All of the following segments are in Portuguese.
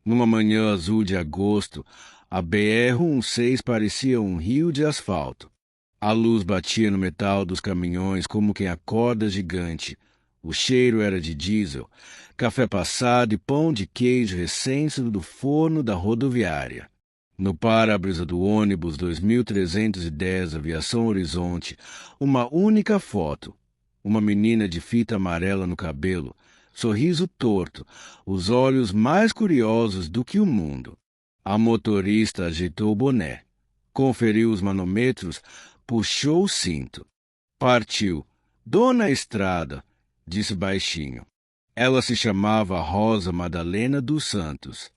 Numa manhã azul de agosto, a BR-16 parecia um rio de asfalto. A luz batia no metal dos caminhões como quem acorda gigante. O cheiro era de diesel, café passado e pão de queijo recém-saído do forno da rodoviária. No para-brisa do ônibus 2310 Aviação Horizonte, uma única foto. Uma menina de fita amarela no cabelo, sorriso torto, os olhos mais curiosos do que o mundo. A motorista ajeitou o boné, conferiu os manômetros, puxou o cinto. Partiu. Dona Estrada, disse baixinho. Ela se chamava Rosa Madalena dos Santos.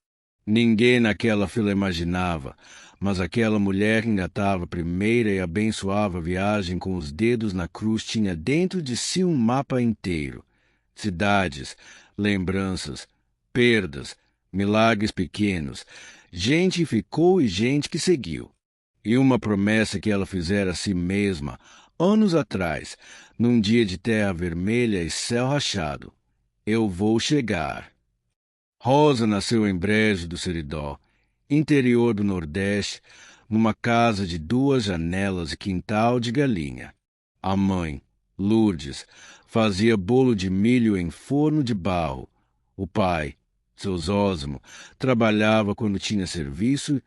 Ninguém naquela fila imaginava, mas aquela mulher que engatava a primeira e abençoava a viagem com os dedos na cruz tinha dentro de si um mapa inteiro. Cidades, lembranças, perdas, milagres pequenos, gente ficou e gente que seguiu. E uma promessa que ela fizera a si mesma, anos atrás, num dia de terra vermelha e céu rachado. Eu vou chegar. Rosa nasceu em Brejo do Seridó, interior do Nordeste, numa casa de 2 janelas e quintal de galinha. A mãe, Lourdes, fazia bolo de milho em forno de barro. O pai, seu Zósimo, trabalhava quando tinha serviço,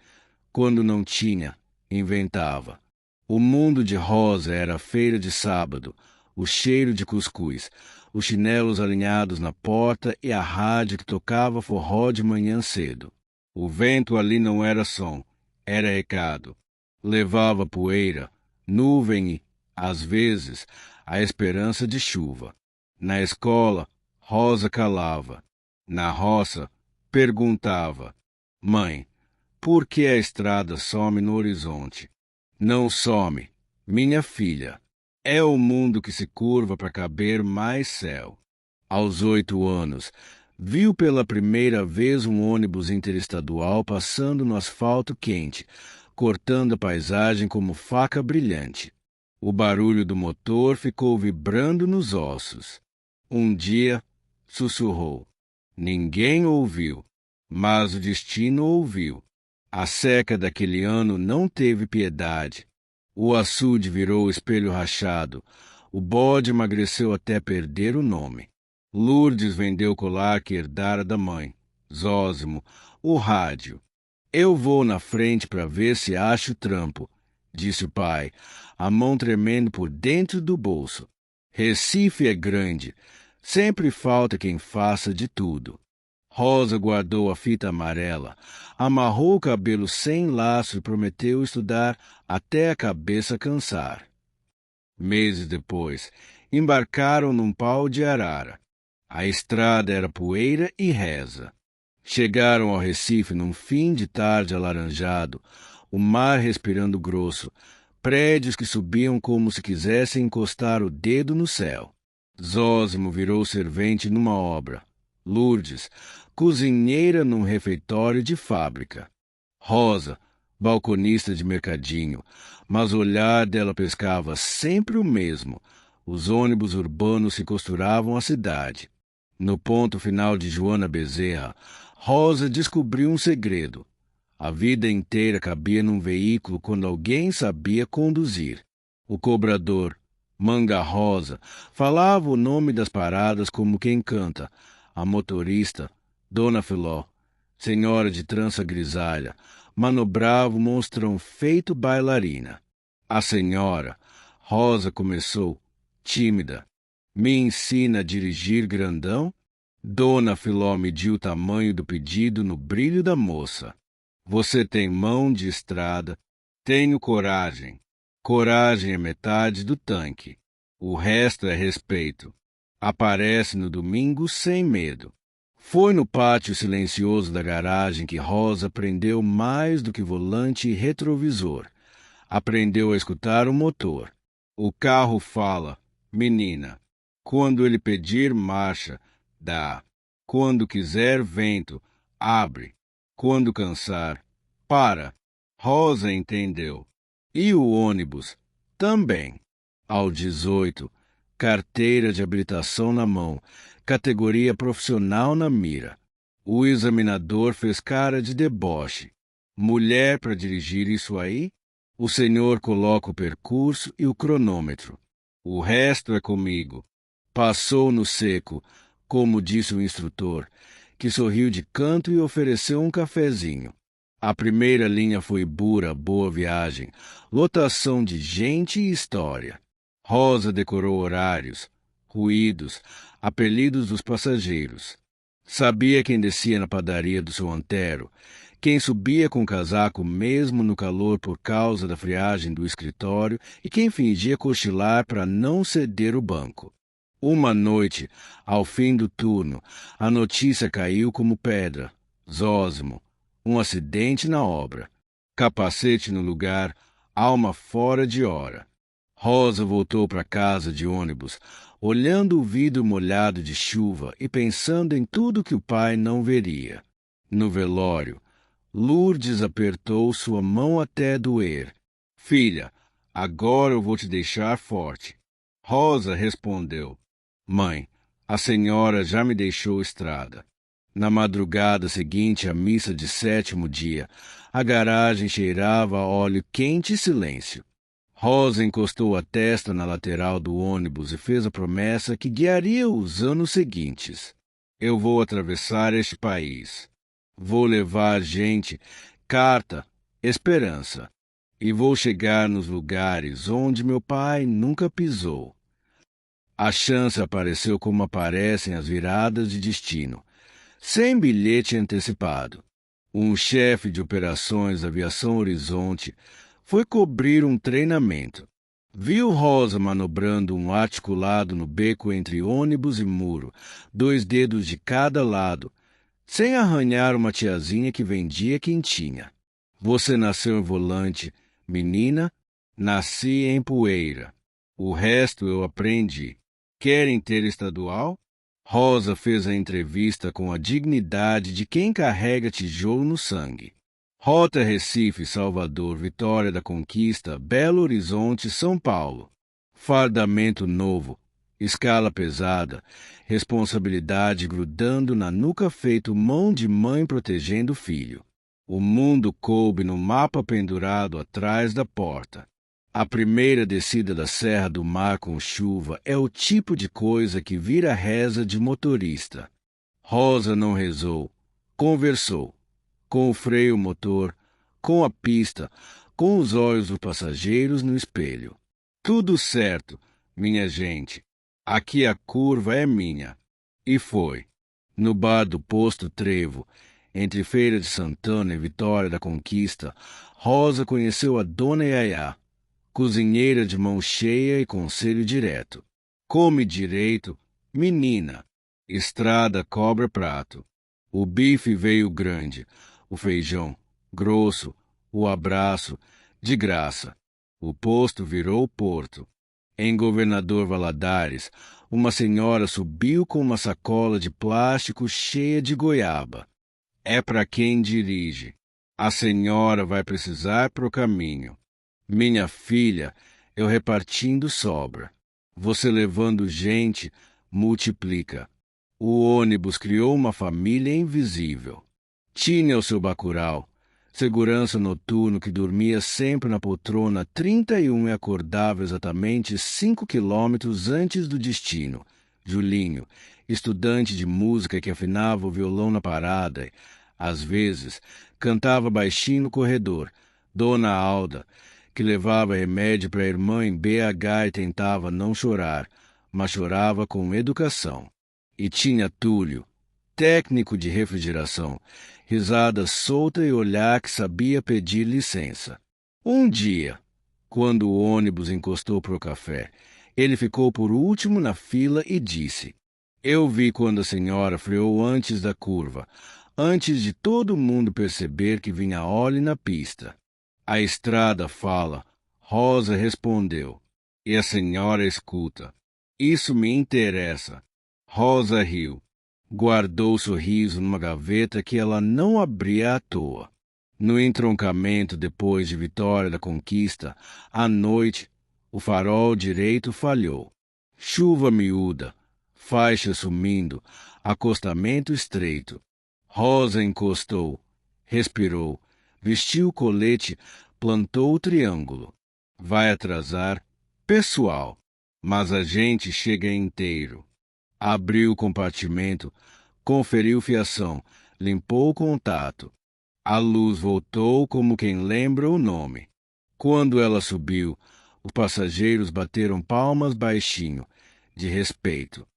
quando não tinha, inventava. O mundo de Rosa era a feira de sábado, o cheiro de cuscuz, os chinelos alinhados na porta e a rádio que tocava forró de manhã cedo. O vento ali não era som, era recado. Levava poeira, nuvem e, às vezes, a esperança de chuva. Na escola, Rosa calava. Na roça, perguntava: Mãe, por que a estrada some no horizonte? Não some, minha filha. É o mundo que se curva para caber mais céu. Aos 8 anos, viu pela primeira vez um ônibus interestadual passando no asfalto quente, cortando a paisagem como faca brilhante. O barulho do motor ficou vibrando nos ossos. Um dia, sussurrou. Ninguém ouviu, mas o destino ouviu. A seca daquele ano não teve piedade. O açude virou espelho rachado. O bode emagreceu até perder o nome. Lourdes vendeu o colar que herdara da mãe. Zósimo, o rádio. Eu vou na frente para ver se acho trampo, disse o pai, a mão tremendo por dentro do bolso. Recife é grande. Sempre falta quem faça de tudo. Rosa guardou a fita amarela, amarrou o cabelo sem laço e prometeu estudar até a cabeça cansar. Meses depois, embarcaram num pau de arara. A estrada era poeira e reza. Chegaram ao Recife num fim de tarde alaranjado, o mar respirando grosso, prédios que subiam como se quisessem encostar o dedo no céu. Zósimo virou servente numa obra. Lourdes, cozinheira num refeitório de fábrica. Rosa, balconista de mercadinho, mas o olhar dela pescava sempre o mesmo. Os ônibus urbanos se costuravam à cidade. No ponto final de Joana Bezerra, Rosa descobriu um segredo. A vida inteira cabia num veículo quando alguém sabia conduzir. O cobrador, Manga Rosa, falava o nome das paradas como quem canta. A motorista, Dona Filó, senhora de trança grisalha, manobrava o monstrão feito bailarina. A senhora, Rosa começou, tímida. Me ensina a dirigir grandão? Dona Filó mediu o tamanho do pedido no brilho da moça. Você tem mão de estrada. Tenho coragem. Coragem é metade do tanque. O resto é respeito. Aparece no domingo sem medo. Foi no pátio silencioso da garagem que Rosa aprendeu mais do que volante e retrovisor. Aprendeu a escutar o motor. O carro fala, menina. Quando ele pedir marcha, dá. Quando quiser vento, abre. Quando cansar, para. Rosa entendeu. E o ônibus? Também. Aos 18, carteira de habilitação na mão, categoria profissional na mira. O examinador fez cara de deboche. Mulher para dirigir isso aí? O senhor coloca o percurso e o cronômetro. O resto é comigo. Passou no seco, como disse o instrutor, que sorriu de canto e ofereceu um cafezinho. A primeira linha foi Bura, Boa Viagem, lotação de gente e história. Rosa decorou horários, ruídos, apelidos dos passageiros. Sabia quem descia na padaria do seu Antero, quem subia com casaco mesmo no calor por causa da friagem do escritório e quem fingia cochilar para não ceder o banco. Uma noite, ao fim do turno, a notícia caiu como pedra. Zósimo. Um acidente na obra. Capacete no lugar, alma fora de hora. Rosa voltou para casa de ônibus, olhando o vidro molhado de chuva e pensando em tudo que o pai não veria. No velório, Lourdes apertou sua mão até doer. Filha, agora eu vou te deixar forte. Rosa respondeu. Mãe, a senhora já me deixou estrada. Na madrugada seguinte à missa de sétimo dia, a garagem cheirava a óleo quente e silêncio. Rosa encostou a testa na lateral do ônibus e fez a promessa que guiaria os anos seguintes. Eu vou atravessar este país. Vou levar gente, carta, esperança. E vou chegar nos lugares onde meu pai nunca pisou. A chance apareceu como aparecem as viradas de destino, sem bilhete antecipado. Um chefe de operações da Aviação Horizonte foi cobrir um treinamento. Viu Rosa manobrando um articulado no beco entre ônibus e muro, 2 dedos de cada lado, sem arranhar uma tiazinha que vendia quentinha. Você nasceu em volante, menina, nasci em poeira. O resto eu aprendi. Querem ter estadual? Rosa fez a entrevista com a dignidade de quem carrega tijolo no sangue. Rota Recife, Salvador, Vitória da Conquista, Belo Horizonte, São Paulo. Fardamento novo, escala pesada, responsabilidade grudando na nuca feito mão de mãe protegendo o filho. O mundo coube no mapa pendurado atrás da porta. A primeira descida da Serra do Mar com chuva é o tipo de coisa que vira reza de motorista. Rosa não rezou, conversou. Com o freio motor, com a pista, com os olhos dos passageiros no espelho. Tudo certo, minha gente. Aqui a curva é minha. E foi. No bar do Posto Trevo, entre Feira de Santana e Vitória da Conquista, Rosa conheceu a Dona Yayá, cozinheira de mão cheia e conselho direto. Come direito, menina. Estrada cobra prato. O bife veio grande, o feijão grosso, o abraço de graça. O posto virou porto. Em Governador Valadares, uma senhora subiu com uma sacola de plástico cheia de goiaba. É para quem dirige. A senhora vai precisar pro caminho. Minha filha, eu repartindo sobra. Você levando gente, multiplica. O ônibus criou uma família invisível. Tinha o seu bacural, segurança noturno que dormia sempre na poltrona 31 e acordava exatamente 5 quilômetros antes do destino. Julinho, estudante de música que afinava o violão na parada, às vezes cantava baixinho no corredor. Dona Alda, que levava remédio para a irmã em BH e tentava não chorar, mas chorava com educação. E tinha Túlio, técnico de refrigeração, risada solta e olhar que sabia pedir licença. Um dia, quando o ônibus encostou para o café, ele ficou por último na fila e disse: Eu vi quando a senhora freou antes da curva, antes de todo mundo perceber que vinha óleo na pista. A estrada fala, Rosa respondeu, e a senhora escuta. Isso me interessa. Rosa riu. Guardou o sorriso numa gaveta que ela não abria à toa. No entroncamento depois de Vitória da Conquista, à noite, o farol direito falhou. Chuva miúda, faixa sumindo, acostamento estreito. Rosa encostou, respirou, vestiu o colete, plantou o triângulo. Vai atrasar, pessoal, mas a gente chega inteiro. Abriu o compartimento, conferiu fiação, limpou o contato. A luz voltou como quem lembra o nome. Quando ela subiu, os passageiros bateram palmas baixinho, de respeito.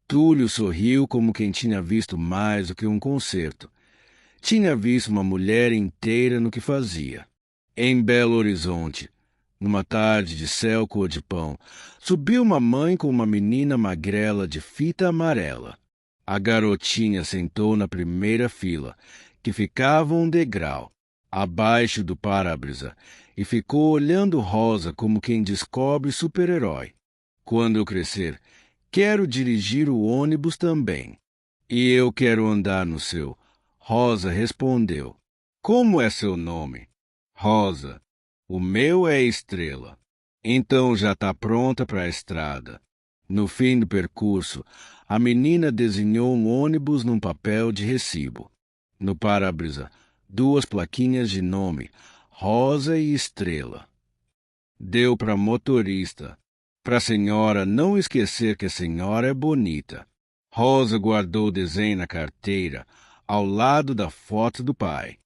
Túlio sorriu como quem tinha visto mais do que um concerto. Tinha visto uma mulher inteira no que fazia. Em Belo Horizonte, numa tarde de céu cor de pão, subiu uma mãe com uma menina magrela de fita amarela. A garotinha sentou na primeira fila, que ficava um degrau, abaixo do para-brisa, e ficou olhando Rosa como quem descobre super-herói. Quando eu crescer, quero dirigir o ônibus também. E eu quero andar no seu. Rosa respondeu. Como é seu nome? Rosa. O meu é Estrela. Então já está pronta para a estrada. No fim do percurso, a menina desenhou um ônibus num papel de recibo. No para-brisa, 2 plaquinhas de nome, Rosa e Estrela. Deu para motorista, para a senhora não esquecer que a senhora é bonita. Rosa guardou o desenho na carteira, ao lado da foto do pai.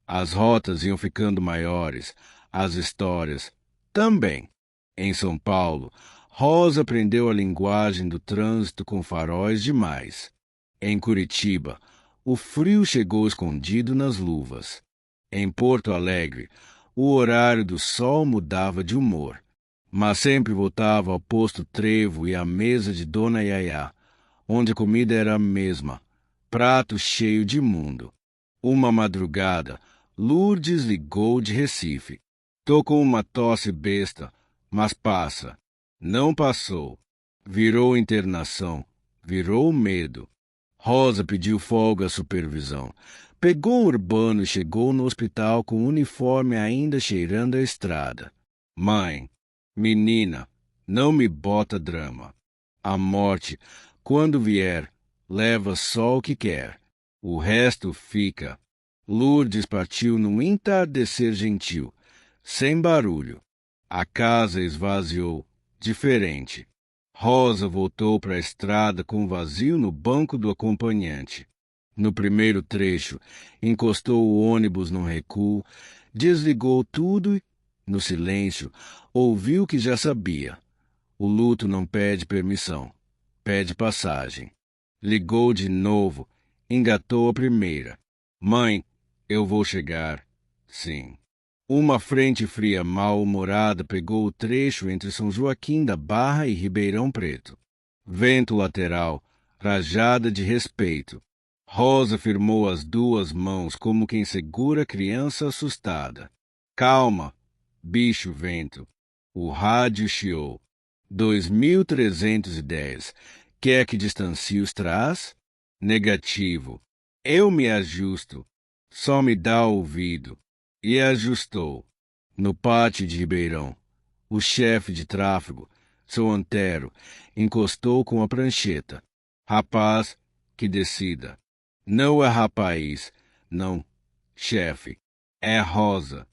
As rotas iam ficando maiores, as histórias também. Em São Paulo, Rosa aprendeu a linguagem do trânsito com faróis demais. Em Curitiba, o frio chegou escondido nas luvas. Em Porto Alegre, o horário do sol mudava de humor, mas sempre voltava ao posto Trevo e à mesa de Dona Yayá, onde a comida era a mesma, prato cheio de mundo. Uma madrugada, Lourdes ligou de Recife. Tô com uma tosse besta, mas passa. Não passou. Virou internação, virou medo. Rosa pediu folga à supervisão. Pegou o urbano e chegou no hospital com o uniforme ainda cheirando a estrada. Mãe, menina, não me bota drama. A morte, quando vier, leva só o que quer. O resto fica. Lourdes partiu num entardecer gentil, sem barulho. A casa esvaziou, diferente. Rosa voltou para a estrada com vazio no banco do acompanhante. No primeiro trecho, encostou o ônibus num recuo, desligou tudo e, no silêncio, ouviu o que já sabia. O luto não pede permissão, pede passagem. Ligou de novo, engatou a primeira. Mãe, eu vou chegar. Sim. Uma frente fria mal-humorada pegou o trecho entre São Joaquim da Barra e Ribeirão Preto. Vento lateral, rajada de respeito. Rosa firmou as 2 mãos como quem segura criança assustada. Calma, bicho vento. O rádio chiou. 2310. Quer que distancie os trás? Negativo. Eu me ajusto. Só me dá ouvido. E ajustou. No pátio de Ribeirão, o chefe de tráfego, seu Antero, encostou com a prancheta. Rapaz, que decida. Não é rapaz, não, chefe. É Rosa.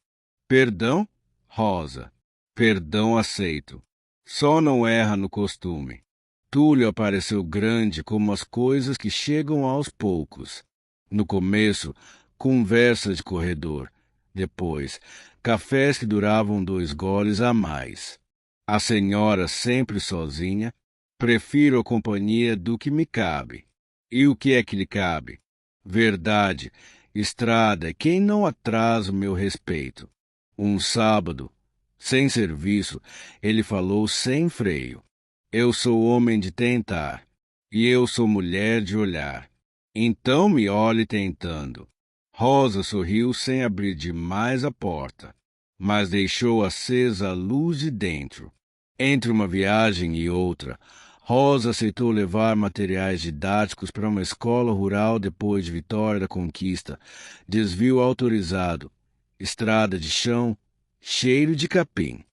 Perdão? Rosa. Perdão aceito. Só não erra no costume. Túlio apareceu grande como as coisas que chegam aos poucos. No começo, conversa de corredor. Depois, cafés que duravam 2 goles a mais. A senhora sempre sozinha. Prefiro a companhia do que me cabe. E o que é que lhe cabe? Verdade, estrada é quem não atrasa o meu respeito. Um sábado, sem serviço, ele falou sem freio. Eu sou homem de tentar, e eu sou mulher de olhar. Então me olhe tentando. Rosa sorriu sem abrir demais a porta, mas deixou acesa a luz de dentro. Entre uma viagem e outra, Rosa aceitou levar materiais didáticos para uma escola rural depois de Vitória da Conquista, desvio autorizado, estrada de chão, cheiro de capim.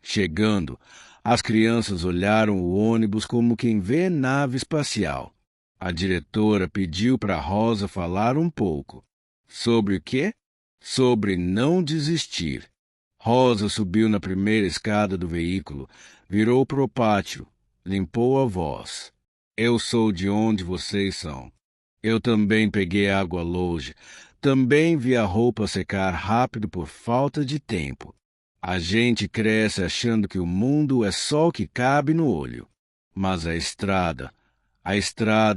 Chegando, as crianças olharam o ônibus como quem vê nave espacial. A diretora pediu para Rosa falar um pouco. Sobre o quê? Sobre não desistir. Rosa subiu na primeira escada do veículo, virou para o pátio, limpou a voz. Eu sou de onde vocês são. Eu também peguei água longe. Também vi a roupa secar rápido por falta de tempo. A gente cresce achando que o mundo é só o que cabe no olho. Mas a estrada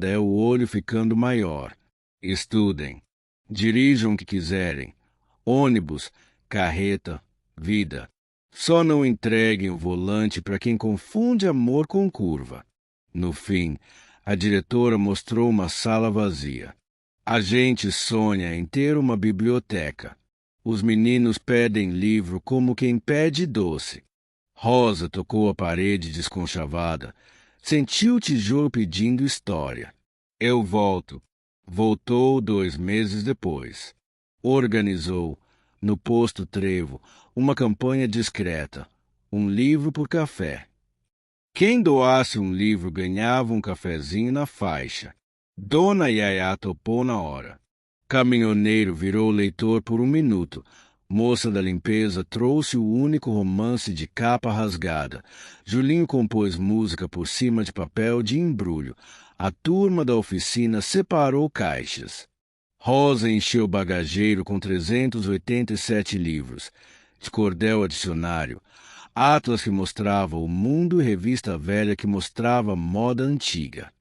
é o olho ficando maior. Estudem. Dirijam o que quiserem. Ônibus, carreta, vida. Só não entreguem o volante para quem confunde amor com curva. No fim, a diretora mostrou uma sala vazia. A gente sonha em ter uma biblioteca. Os meninos pedem livro como quem pede doce. Rosa tocou a parede desconchavada. Sentiu o tijolo pedindo história. Eu volto. Voltou 2 meses depois. Organizou, no posto Trevo, uma campanha discreta. Um livro por café. Quem doasse um livro ganhava um cafezinho na faixa. Dona Yaya topou na hora. Caminhoneiro virou leitor por 1 minuto. Moça da limpeza trouxe o único romance de capa rasgada. Julinho compôs música por cima de papel de embrulho. A turma da oficina separou caixas. Rosa encheu o bagageiro com 387 livros. De cordel a dicionário. Atlas que mostrava o mundo e revista velha que mostrava moda antiga.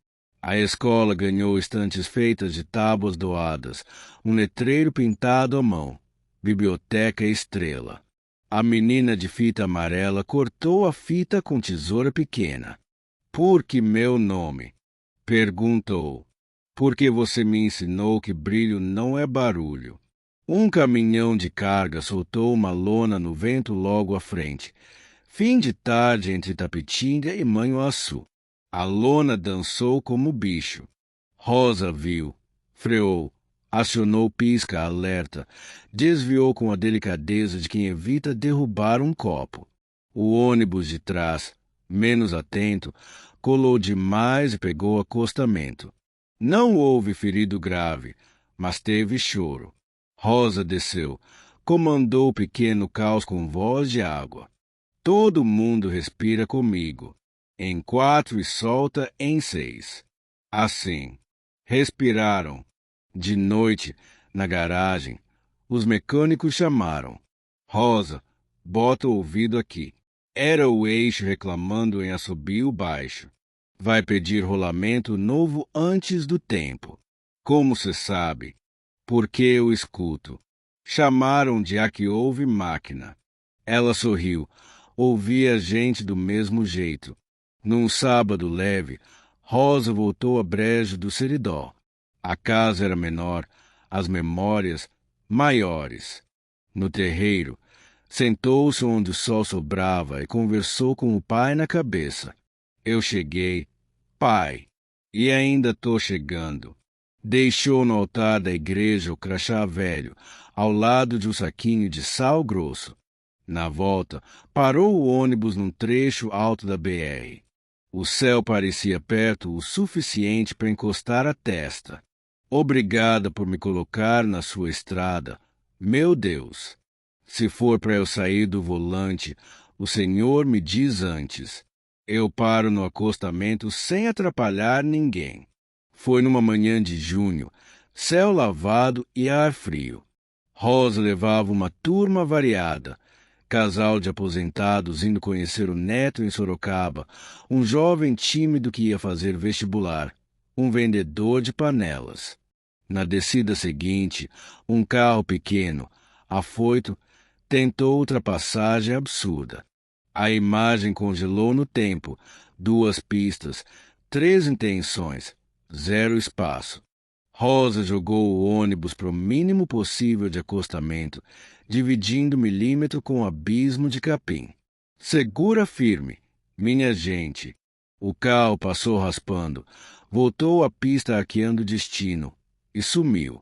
A escola ganhou estantes feitas de tábuas doadas, um letreiro pintado à mão. Biblioteca Estrela. A menina de fita amarela cortou a fita com tesoura pequena. Por que meu nome? Perguntou. Porque você me ensinou que brilho não é barulho. Um caminhão de carga soltou uma lona no vento logo à frente. Fim de tarde entre Tapitinga e Manhuaçu. A lona dançou como bicho. Rosa viu, freou, acionou pisca-alerta, desviou com a delicadeza de quem evita derrubar um copo. O ônibus de trás, menos atento, colou demais e pegou acostamento. Não houve ferido grave, mas teve choro. Rosa desceu, comandou o pequeno caos com voz de água. Todo mundo respira comigo. Em 4 e solta em 6. Assim. Respiraram. De noite, na garagem, os mecânicos chamaram. Rosa, bota o ouvido aqui. Era o eixo reclamando em assobio baixo. Vai pedir rolamento novo antes do tempo. Como se sabe? Porque eu escuto. Chamaram de a que houve máquina. Ela sorriu. Ouvia a gente do mesmo jeito. Num sábado leve, Rosa voltou a Brejo do Seridó. A casa era menor, as memórias maiores. No terreiro, sentou-se onde o sol sobrava e conversou com o pai na cabeça. Eu cheguei, pai, e ainda tô chegando. Deixou no altar da igreja o crachá velho, ao lado de um saquinho de sal grosso. Na volta, parou o ônibus num trecho alto da BR. O céu parecia perto o suficiente para encostar a testa. Obrigada por me colocar na sua estrada. Meu Deus! Se for para eu sair do volante, o Senhor me diz antes. Eu paro no acostamento sem atrapalhar ninguém. Foi numa manhã de junho, céu lavado e ar frio. Rosa levava uma turma variada. Casal de aposentados indo conhecer o neto em Sorocaba, um jovem tímido que ia fazer vestibular, um vendedor de panelas. Na descida seguinte, um carro pequeno, afoito, tentou ultrapassagem absurda. A imagem congelou no tempo, 2 pistas, 3 intenções, 0 espaço. Rosa jogou o ônibus para o mínimo possível de acostamento, dividindo milímetro com o abismo de capim. Segura firme, minha gente. O carro passou raspando, voltou à pista arqueando destino e sumiu.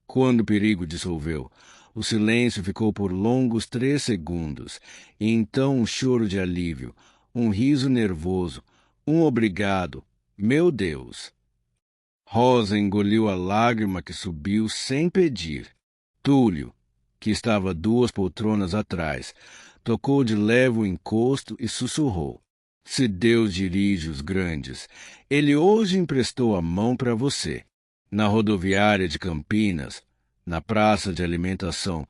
Quando o perigo dissolveu, o silêncio ficou por longos 3 segundos, e então um choro de alívio, um riso nervoso, um obrigado, meu Deus. Rosa engoliu a lágrima que subiu sem pedir. Túlio, que estava 2 poltronas atrás, tocou de leve o encosto e sussurrou. Se Deus dirige os grandes, ele hoje emprestou a mão para você. Na rodoviária de Campinas, na praça de alimentação,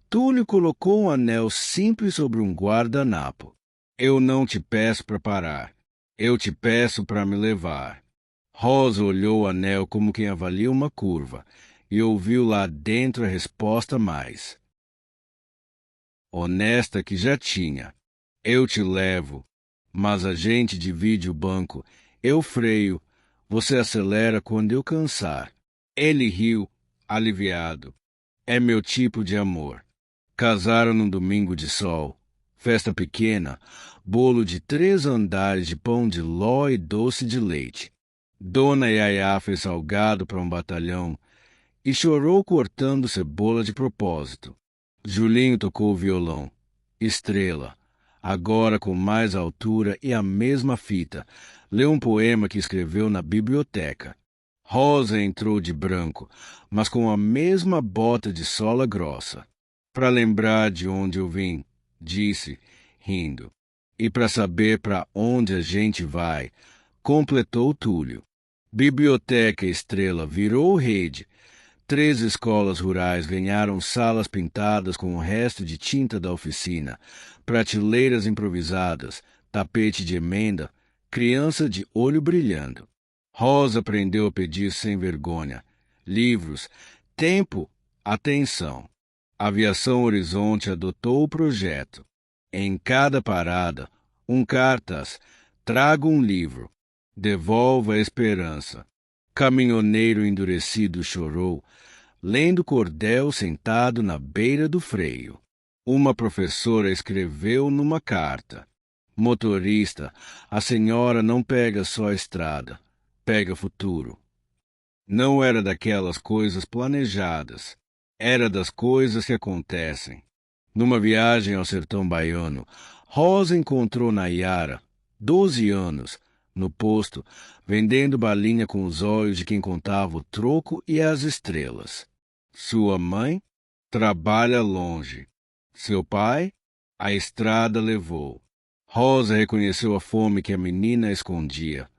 Túlio colocou um anel simples sobre um guardanapo. Eu não te peço para parar. Eu te peço para me levar. Rosa olhou o anel como quem avalia uma curva e ouviu lá dentro a resposta mais honesta que já tinha. Eu te levo, mas a gente divide o banco. Eu freio, você acelera quando eu cansar. Ele riu, aliviado. É meu tipo de amor. Casaram num domingo de sol. Festa pequena, bolo de 3 andares de pão de ló e doce de leite. Dona Yaya fez salgado para um batalhão e chorou cortando cebola de propósito. Julinho tocou o violão. Estrela, agora com mais altura e a mesma fita, leu um poema que escreveu na biblioteca. Rosa entrou de branco, mas com a mesma bota de sola grossa. Para lembrar de onde eu vim, disse, rindo. E para saber para onde a gente vai, completou Túlio. Biblioteca Estrela virou rede. 3 escolas rurais ganharam salas pintadas com o resto de tinta da oficina, prateleiras improvisadas, tapete de emenda, criança de olho brilhando. Rosa aprendeu a pedir sem vergonha. Livros, tempo, atenção. Aviação Horizonte adotou o projeto. Em cada parada, um cartaz, traga um livro. Devolva a esperança. Caminhoneiro endurecido chorou, lendo cordel sentado na beira do freio. Uma professora escreveu numa carta. Motorista, a senhora não pega só a estrada, pega futuro. Não era daquelas coisas planejadas, era das coisas que acontecem. Numa viagem ao sertão baiano, Rosa encontrou Nayara, 12 anos, no posto, vendendo balinha com os olhos de quem contava o troco e as estrelas. Sua mãe trabalha longe. Seu pai, a estrada levou. Rosa reconheceu a fome que a menina escondia.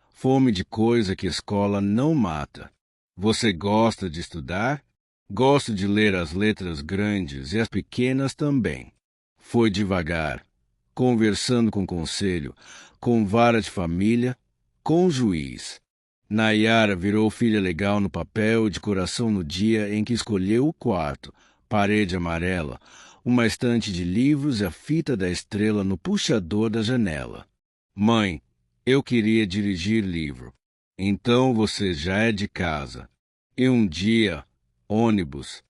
Fome de coisa que escola não mata. Você gosta de estudar? Gosto de ler as letras grandes e as pequenas também. Foi devagar, conversando com conselho, com vara de família, com juiz. Nayara virou filha legal no papel e de coração no dia em que escolheu o quarto, parede amarela, uma estante de livros e a fita da estrela no puxador da janela. Mãe, eu queria dirigir livro. Então você já é de casa. E um dia, ônibus.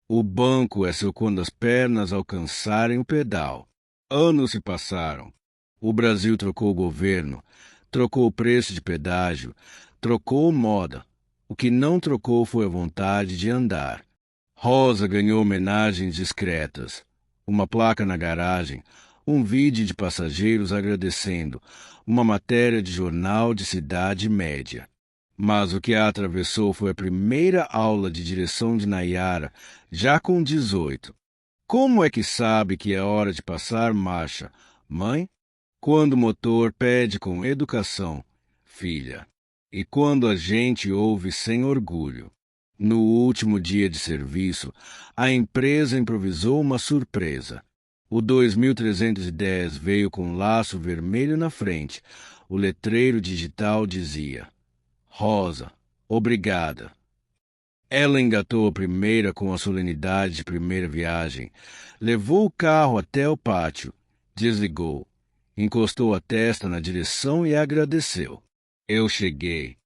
O banco é seu quando as pernas alcançarem o pedal. Anos se passaram. O Brasil trocou o governo, trocou o preço de pedágio, trocou moda. O que não trocou foi a vontade de andar. Rosa ganhou homenagens discretas. Uma placa na garagem, um vídeo de passageiros agradecendo, uma matéria de jornal de cidade média. Mas o que a atravessou foi a primeira aula de direção de Nayara, já com 18. Como é que sabe que é hora de passar marcha, mãe? Quando o motor pede com educação, filha. E quando a gente ouve sem orgulho. No último dia de serviço, a empresa improvisou uma surpresa. O 2310 veio com um laço vermelho na frente. O letreiro digital dizia: Rosa, obrigada. Ela engatou a primeira com a solenidade de primeira viagem, levou o carro até o pátio, desligou, encostou a testa na direção e agradeceu. Eu cheguei.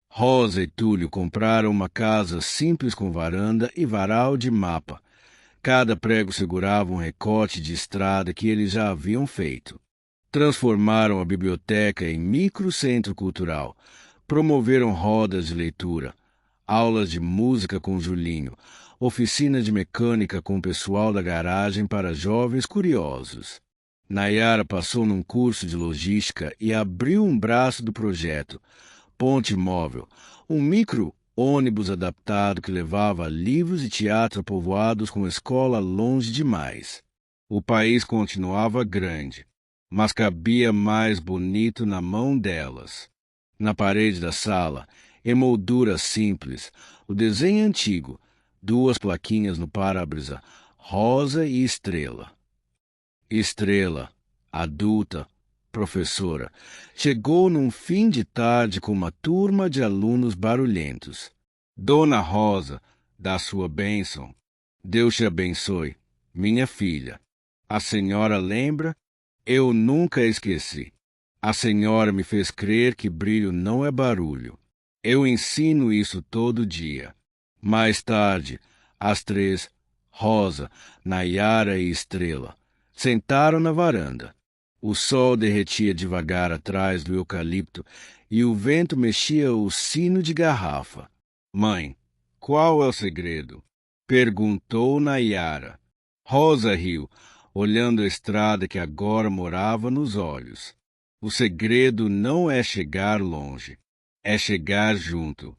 Rosa e Túlio compraram uma casa simples com varanda e varal de mapa. Cada prego segurava um recorte de estrada que eles já haviam feito. Transformaram a biblioteca em microcentro cultural. Promoveram rodas de leitura, aulas de música com Julinho, oficina de mecânica com o pessoal da garagem para jovens curiosos. Nayara passou num curso de logística e abriu um braço do projeto. Ponte Móvel, um micro-ônibus adaptado que levava livros e teatro a povoados com escola longe demais. O país continuava grande, mas cabia mais bonito na mão delas. Na parede da sala, emoldura simples, o desenho antigo, duas plaquinhas no para-brisa, rosa e estrela. Estrela, adulta, professora, chegou num fim de tarde com uma turma de alunos barulhentos. Dona Rosa, dá sua bênção. Deus te abençoe, minha filha. A senhora lembra? Eu nunca esqueci. A senhora me fez crer que brilho não é barulho. Eu ensino isso todo dia. Mais tarde, as três, Rosa, Nayara e Estrela, sentaram na varanda. O sol derretia devagar atrás do eucalipto e o vento mexia o sino de garrafa. Mãe, qual é o segredo? Perguntou Nayara. Rosa riu, olhando a estrada que agora morava nos olhos. O segredo não é chegar longe, é chegar junto.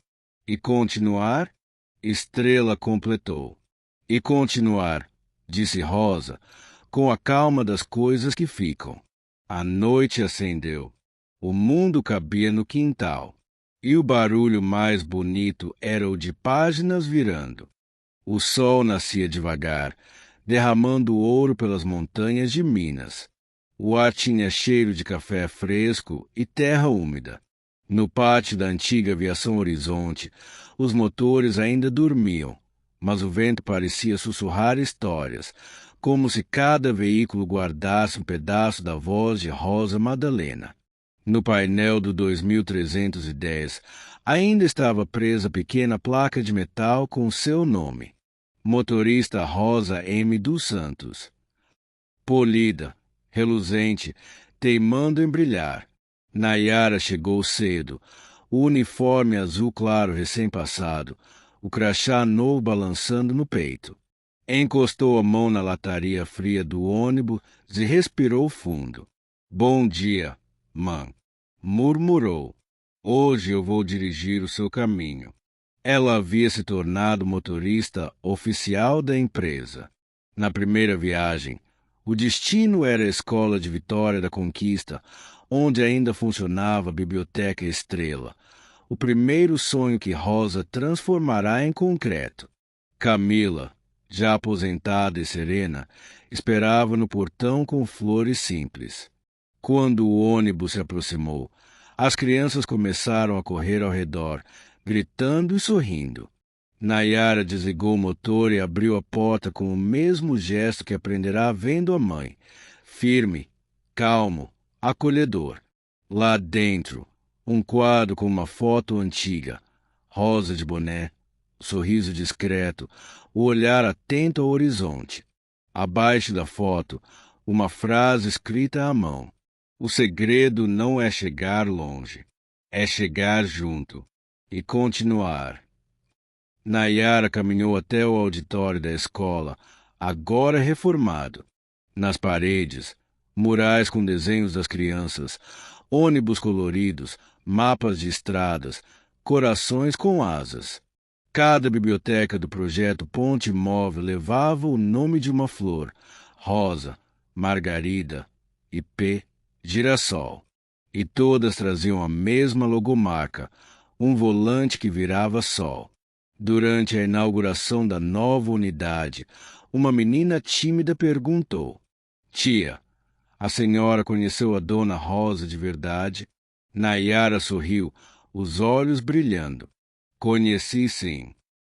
E continuar? Estrela completou. E continuar, disse Rosa, com a calma das coisas que ficam. A noite acendeu. O mundo cabia no quintal. E o barulho mais bonito era o de páginas virando. O sol nascia devagar, derramando ouro pelas montanhas de Minas. O ar tinha cheiro de café fresco e terra úmida. No pátio da antiga aviação Horizonte, os motores ainda dormiam, mas o vento parecia sussurrar histórias, como se cada veículo guardasse um pedaço da voz de Rosa Madalena. No painel do 2310 ainda estava presa a pequena placa de metal com seu nome. Motorista Rosa M. dos Santos. Polida, reluzente, teimando em brilhar. Nayara chegou cedo, o uniforme azul claro recém-passado, o crachá novo balançando no peito. Encostou a mão na lataria fria do ônibus e respirou fundo. Bom dia, mãe, murmurou. Hoje eu vou dirigir o seu caminho. Ela havia se tornado motorista oficial da empresa. Na primeira viagem, o destino era a Escola de Vitória da Conquista, onde ainda funcionava a Biblioteca Estrela, o primeiro sonho que Rosa transformará em concreto. Camila, já aposentada e serena, esperava no portão com flores simples. Quando o ônibus se aproximou, as crianças começaram a correr ao redor, gritando e sorrindo. Nayara desligou o motor e abriu a porta com o mesmo gesto que aprenderá vendo a mãe, firme, calmo, acolhedor. Lá dentro, um quadro com uma foto antiga, Rosa de boné, sorriso discreto, o olhar atento ao horizonte. Abaixo da foto, uma frase escrita à mão. O segredo não é chegar longe, é chegar junto e continuar. Nayara caminhou até o auditório da escola, agora reformado. Nas paredes, murais com desenhos das crianças, ônibus coloridos, mapas de estradas, corações com asas. Cada biblioteca do projeto Ponte Móvel levava o nome de uma flor, rosa, margarida e girassol. E todas traziam a mesma logomarca, um volante que virava sol. Durante a inauguração da nova unidade, uma menina tímida perguntou: Tia, a senhora conheceu a Dona Rosa de verdade? Nayara sorriu, os olhos brilhando. Conheci sim.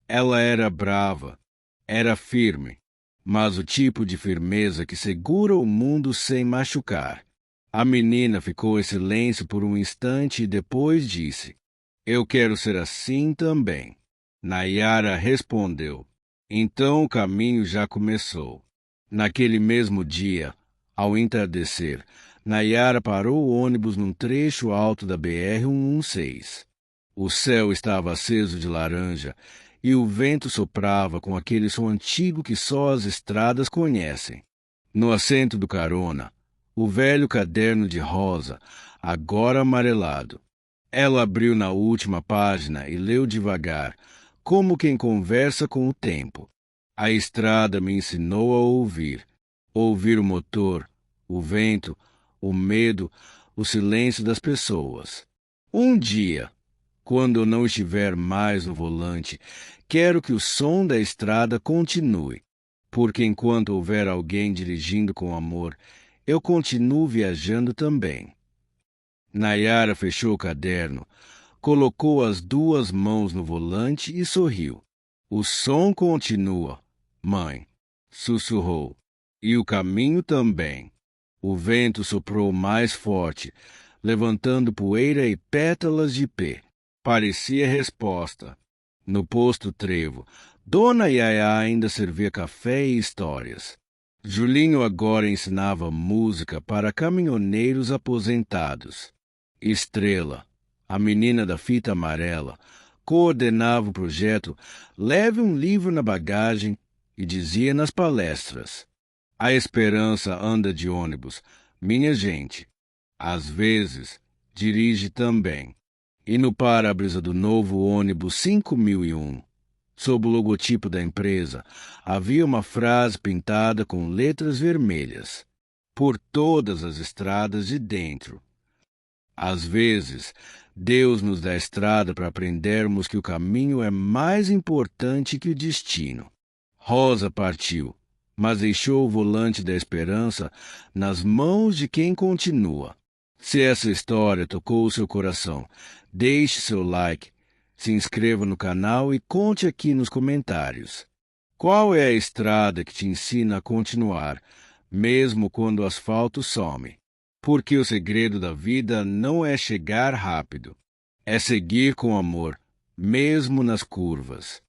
Ela era brava, era firme, mas o tipo de firmeza que segura o mundo sem machucar. A menina ficou em silêncio por um instante e depois disse: Eu quero ser assim também. Nayara respondeu. Então o caminho já começou. Naquele mesmo dia, ao entardecer, Nayara parou o ônibus num trecho alto da BR-116. O céu estava aceso de laranja e o vento soprava com aquele som antigo que só as estradas conhecem. No assento do carona, o velho caderno de rosa, agora amarelado. Ela abriu na última página e leu devagar, como quem conversa com o tempo. A estrada me ensinou a ouvir. Ouvir o motor, o vento, o medo, o silêncio das pessoas. Um dia, quando eu não estiver mais no volante, quero que o som da estrada continue, porque enquanto houver alguém dirigindo com amor, eu continuo viajando também. Nayara fechou o caderno, colocou as duas mãos no volante e sorriu. O som continua, mãe, sussurrou. E o caminho também. O vento soprou mais forte, levantando poeira e pétalas de pé. Parecia resposta. No posto Trevo, Dona Yaya ainda servia café e histórias. Julinho agora ensinava música para caminhoneiros aposentados. Estrela, a menina da fita amarela, coordenava o projeto Leve um livro na bagagem e dizia nas palestras: a esperança anda de ônibus, minha gente. Às vezes, dirige também. E no para-brisa do novo ônibus 5001, sob o logotipo da empresa, havia uma frase pintada com letras vermelhas: por todas as estradas de dentro. Às vezes, Deus nos dá estrada para aprendermos que o caminho é mais importante que o destino. Rosa partiu, mas deixou o volante da esperança nas mãos de quem continua. Se essa história tocou o seu coração, deixe seu like, se inscreva no canal e conte aqui nos comentários. Qual é a estrada que te ensina a continuar, mesmo quando o asfalto some? Porque o segredo da vida não é chegar rápido, é seguir com amor, mesmo nas curvas.